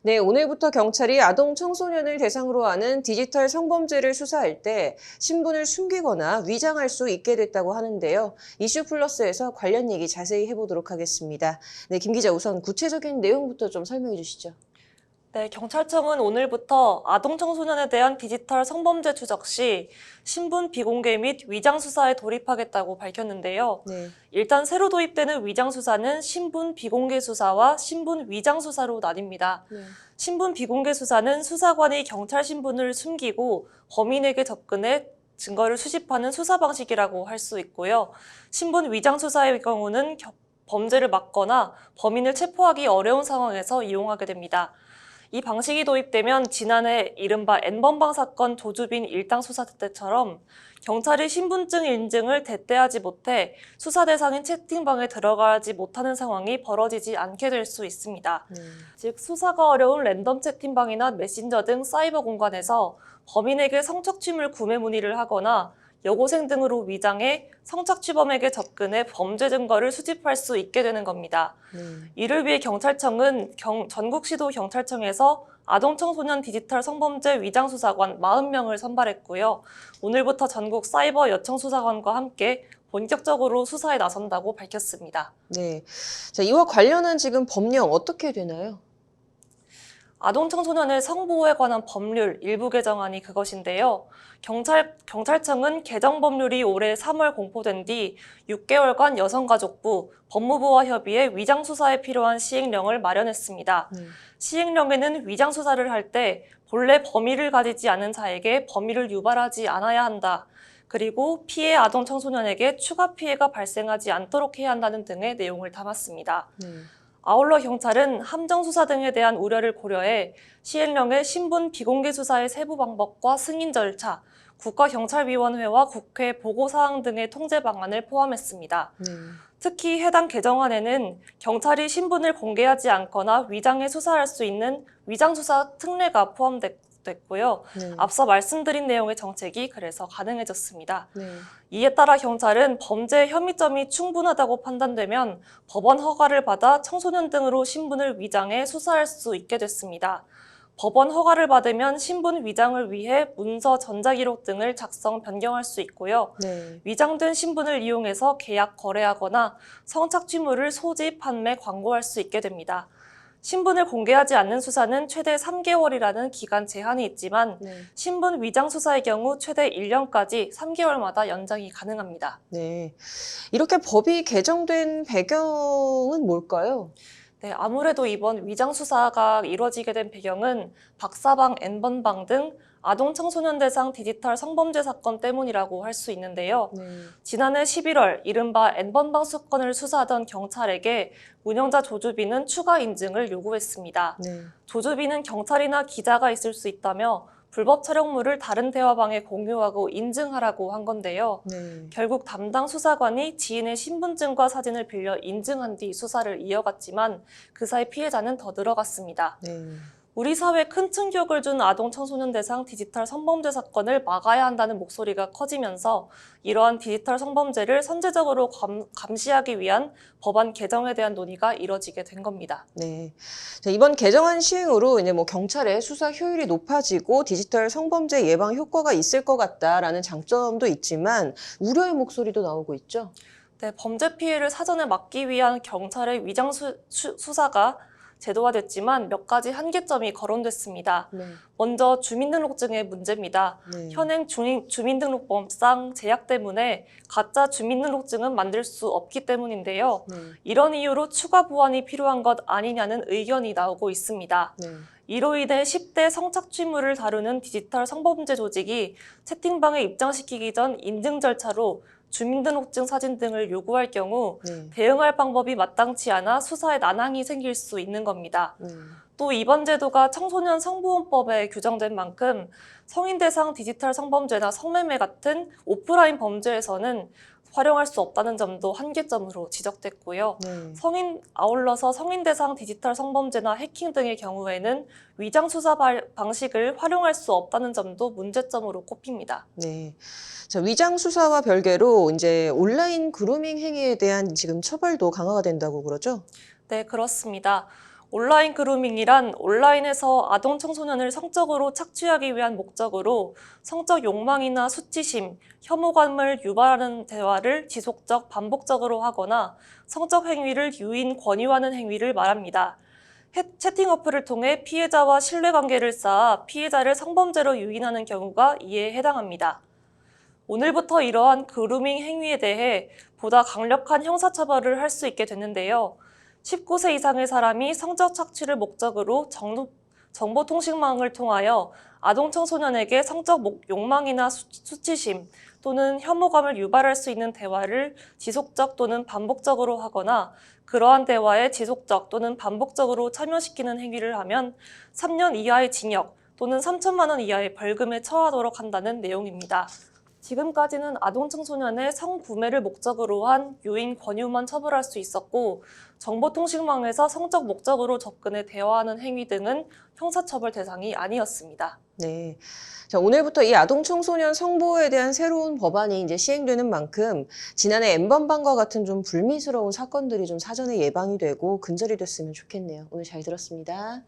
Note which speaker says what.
Speaker 1: 네, 오늘부터 경찰이 아동 청소년을 대상으로 하는 디지털 성범죄를 수사할 때 신분을 숨기거나 위장할 수 있게 됐다고 하는데요. 이슈 플러스에서 관련 얘기 자세히 해보도록 하겠습니다. 네, 김 기자 우선 구체적인 내용부터 좀 설명해 주시죠.
Speaker 2: 네, 경찰청은 오늘부터 아동 청소년에 대한 디지털 성범죄 추적 시 신분 비공개 및 위장 수사에 돌입하겠다고 밝혔는데요.
Speaker 1: 네.
Speaker 2: 일단 새로 도입되는 위장 수사는 신분 비공개 수사와 신분 위장 수사로 나뉩니다.
Speaker 1: 네.
Speaker 2: 신분 비공개 수사는 수사관이 경찰 신분을 숨기고 범인에게 접근해 증거를 수집하는 수사 방식이라고 할 수 있고요. 신분 위장 수사의 경우는 범죄를 막거나 범인을 체포하기 어려운 상황에서 이용하게 됩니다. 이 방식이 도입되면 지난해 이른바 N번방 사건 조주빈 일당 수사 때처럼 경찰이 신분증 인증을 대대하지 못해 수사 대상인 채팅방에 들어가지 못하는 상황이 벌어지지 않게 될 수 있습니다. 즉 수사가 어려운 랜덤 채팅방이나 메신저 등 사이버 공간에서 범인에게 성착취물 구매 문의를 하거나 여고생 등으로 위장해 성착취범에게 접근해 범죄 증거를 수집할 수 있게 되는 겁니다. 이를 위해 경찰청은 전국시도 경찰청에서 아동 청소년 디지털 성범죄 위장수사관 40명을 선발했고요. 오늘부터 전국 사이버 여청 수사관과 함께 본격적으로 수사에 나선다고 밝혔습니다.
Speaker 1: 네. 자, 이와 관련한 지금 법령 어떻게 되나요?
Speaker 2: 아동 청소년의 성보호에 관한 법률 일부 개정안이 그것인데요. 경찰청은 개정 법률이 올해 3월 공포된 뒤 6개월간 여성가족부, 법무부와 협의해 위장수사에 필요한 시행령을 마련했습니다. 시행령에는 위장수사를 할 때 본래 범위를 가지지 않은 자에게 범위를 유발하지 않아야 한다. 그리고 피해 아동 청소년에게 추가 피해가 발생하지 않도록 해야 한다는 등의 내용을 담았습니다. 아울러 경찰은 함정수사 등에 대한 우려를 고려해 시행령에 신분 비공개 수사의 세부 방법과 승인 절차, 국가경찰위원회와 국회 보고사항 등의 통제 방안을 포함했습니다. 특히 해당 개정안에는 경찰이 신분을 공개하지 않거나 위장해 수사할 수 있는 위장수사 특례가 포함됐고요. 앞서 말씀드린 내용의 정책이 그래서 가능해졌습니다. 이에 따라 경찰은 범죄 혐의점이 충분하다고 판단되면 법원 허가를 받아 청소년 등으로 신분을 위장해 수사할 수 있게 됐습니다. 법원 허가를 받으면 신분 위장을 위해 문서, 전자기록 등을 작성, 변경할 수 있고요. 위장된 신분을 이용해서 계약, 거래하거나 성착취물을 소지, 판매, 광고할 수 있게 됩니다. 신분을 공개하지 않는 수사는 최대 3개월이라는 기간 제한이 있지만 신분 위장 수사의 경우 최대 1년까지 3개월마다 연장이 가능합니다.
Speaker 1: 네. 이렇게 법이 개정된 배경은 뭘까요?
Speaker 2: 네, 아무래도 이번 위장 수사가 이뤄지게 된 배경은 박사방, N번방 등 아동 청소년 대상 디지털 성범죄 사건 때문이라고 할 수 있는데요. 지난해 11월 이른바 N번방 사건을 수사하던 경찰에게 운영자 조주빈은 추가 인증을 요구했습니다. 조주빈은 경찰이나 기자가 있을 수 있다며 불법 촬영물을 다른 대화방에 공유하고 인증하라고 한 건데요. 결국 담당 수사관이 지인의 신분증과 사진을 빌려 인증한 뒤 수사를 이어갔지만 그 사이 피해자는 더 늘어갔습니다. 우리 사회에 큰 충격을 준 아동 청소년 대상 디지털 성범죄 사건을 막아야 한다는 목소리가 커지면서 이러한 디지털 성범죄를 선제적으로 감시하기 위한 법안 개정에 대한 논의가 이뤄지게 된 겁니다.
Speaker 1: 네. 자, 이번 개정안 시행으로 이제 경찰의 수사 효율이 높아지고 디지털 성범죄 예방 효과가 있을 것 같다라는 장점도 있지만 우려의 목소리도 나오고 있죠.
Speaker 2: 네, 범죄 피해를 사전에 막기 위한 경찰의 위장 수사가 제도화됐지만 몇 가지 한계점이 거론됐습니다. 먼저 주민등록증의 문제입니다. 현행 주민등록법상 제약 때문에 가짜 주민등록증은 만들 수 없기 때문인데요. 이런 이유로 추가 보완이 필요한 것 아니냐는 의견이 나오고 있습니다. 이로 인해 10대 성착취물을 다루는 디지털 성범죄 조직이 채팅방에 입장시키기 전 인증 절차로 주민등록증 사진 등을 요구할 경우 대응할 방법이 마땅치 않아 수사에 난항이 생길 수 있는 겁니다. 또 이번 제도가 청소년 성보호법에 규정된 만큼 성인 대상 디지털 성범죄나 성매매 같은 오프라인 범죄에서는 활용할 수 없다는 점도 한계점으로 지적됐고요. 아울러서 성인 대상 디지털 성범죄나 해킹 등의 경우에는 위장 수사 방식을 활용할 수 없다는 점도 문제점으로 꼽힙니다.
Speaker 1: 네. 자, 위장 수사와 별개로 이제 온라인 그루밍 행위에 대한 지금 처벌도 강화가 된다고 그러죠?
Speaker 2: 네, 그렇습니다. 온라인 그루밍이란 온라인에서 아동 청소년을 성적으로 착취하기 위한 목적으로 성적 욕망이나 수치심, 혐오감을 유발하는 대화를 지속적, 반복적으로 하거나 성적 행위를 유인, 권유하는 행위를 말합니다. 채팅 어플을 통해 피해자와 신뢰관계를 쌓아 피해자를 성범죄로 유인하는 경우가 이에 해당합니다. 오늘부터 이러한 그루밍 행위에 대해 보다 강력한 형사처벌을 할 수 있게 됐는데요. 19세 이상의 사람이 성적 착취를 목적으로 정보통신망을 통하여 아동 청소년에게 성적 욕망이나 수치심 또는 혐오감을 유발할 수 있는 대화를 지속적 또는 반복적으로 하거나 그러한 대화에 지속적 또는 반복적으로 참여시키는 행위를 하면 3년 이하의 징역 또는 3천만 원 이하의 벌금에 처하도록 한다는 내용입니다. 지금까지는 아동 청소년의 성구매를 목적으로 한 유인 권유만 처벌할 수 있었고 정보통신망에서 성적 목적으로 접근해 대화하는 행위 등은 형사처벌 대상이 아니었습니다.
Speaker 1: 네. 자, 오늘부터 이 아동 청소년 성보호에 대한 새로운 법안이 이제 시행되는 만큼 지난해 N번방과 같은 좀 불미스러운 사건들이 좀 사전에 예방이 되고 근절이 됐으면 좋겠네요. 오늘 잘 들었습니다.